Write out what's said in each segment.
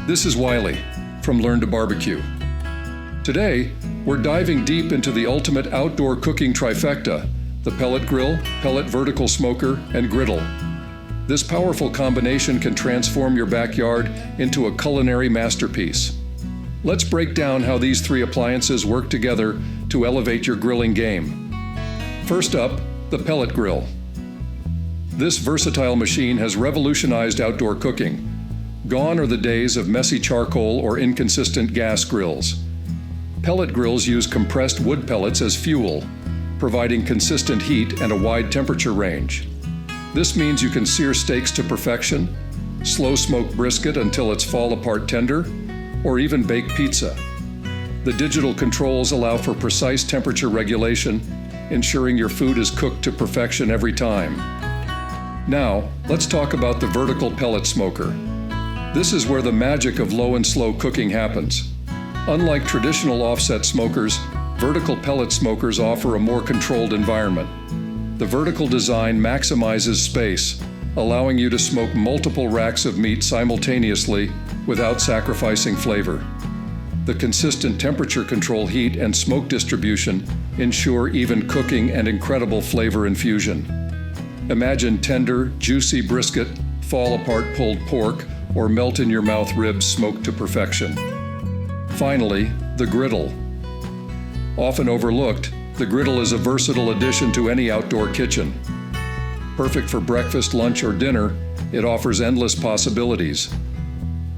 This is Wiley from Learn to Barbecue. Today, we're diving deep into the ultimate outdoor cooking trifecta, the pellet grill, pellet vertical smoker, and griddle. This powerful combination can transform your backyard into a culinary masterpiece. Let's break down how these three appliances work together to elevate your grilling game. First up, the pellet grill. This versatile machine has revolutionized outdoor cooking. Gone are the days of messy charcoal or inconsistent gas grills. Pellet grills use compressed wood pellets as fuel, providing consistent heat and a wide temperature range. This means you can sear steaks to perfection, slow smoke brisket until it's fall-apart tender, or even bake pizza. The digital controls allow for precise temperature regulation, ensuring your food is cooked to perfection every time. Now, let's talk about the vertical pellet smoker. This is where the magic of low and slow cooking happens. Unlike traditional offset smokers, vertical pellet smokers offer a more controlled environment. The vertical design maximizes space, allowing you to smoke multiple racks of meat simultaneously without sacrificing flavor. The consistent temperature control, heat, and smoke distribution ensure even cooking and incredible flavor infusion. Imagine tender, juicy brisket, fall-apart pulled pork, or melt-in-your-mouth ribs smoked to perfection. Finally, the griddle. Often overlooked, the griddle is a versatile addition to any outdoor kitchen. Perfect for breakfast, lunch, or dinner, it offers endless possibilities.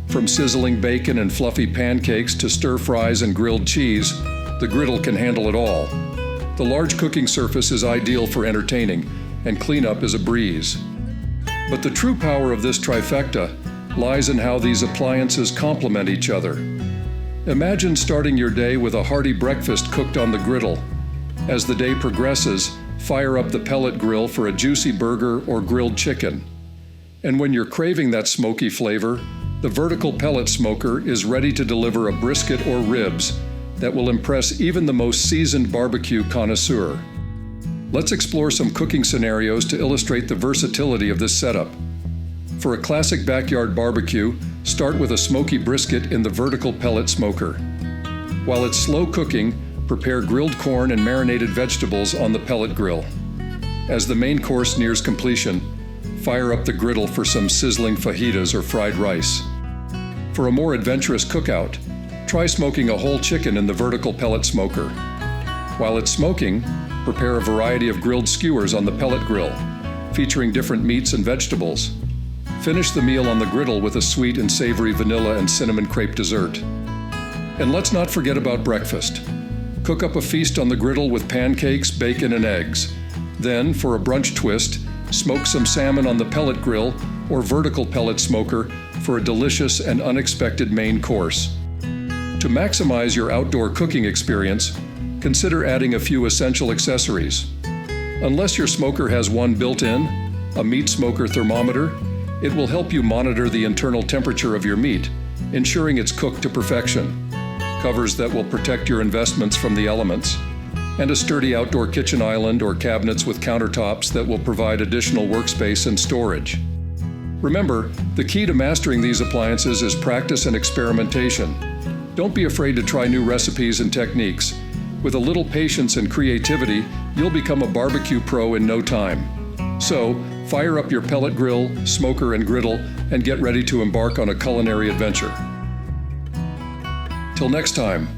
From sizzling bacon and fluffy pancakes to stir-fries and grilled cheese, the griddle can handle it all. The large cooking surface is ideal for entertaining, and cleanup is a breeze. But the true power of this trifecta lies in how these appliances complement each other. Imagine starting your day with a hearty breakfast cooked on the griddle. As the day progresses, fire up the pellet grill for a juicy burger or grilled chicken. And when you're craving that smoky flavor, the vertical pellet smoker is ready to deliver a brisket or ribs that will impress even the most seasoned barbecue connoisseur. Let's explore some cooking scenarios to illustrate the versatility of this setup. For a classic backyard barbecue, start with a smoky brisket in the vertical pellet smoker. While it's slow cooking, prepare grilled corn and marinated vegetables on the pellet grill. As the main course nears completion, fire up the griddle for some sizzling fajitas or fried rice. For a more adventurous cookout, try smoking a whole chicken in the vertical pellet smoker. While it's smoking, prepare a variety of grilled skewers on the pellet grill, featuring different meats and vegetables. Finish the meal on the griddle with a sweet and savory vanilla and cinnamon crepe dessert. And let's not forget about breakfast. Cook up a feast on the griddle with pancakes, bacon, and eggs. Then, for a brunch twist, smoke some salmon on the pellet grill or vertical pellet smoker for a delicious and unexpected main course. To maximize your outdoor cooking experience, consider adding a few essential accessories. Unless your smoker has one built in, a meat smoker thermometer, it will help you monitor the internal temperature of your meat, ensuring it's cooked to perfection. Covers that will protect your investments from the elements, and a sturdy outdoor kitchen island or cabinets with countertops that will provide additional workspace and storage. Remember, the key to mastering these appliances is practice and experimentation. Don't be afraid to try new recipes and techniques. With a little patience and creativity, you'll become a barbecue pro in no time. So, fire up your pellet grill, smoker, and griddle, and get ready to embark on a culinary adventure. Till next time,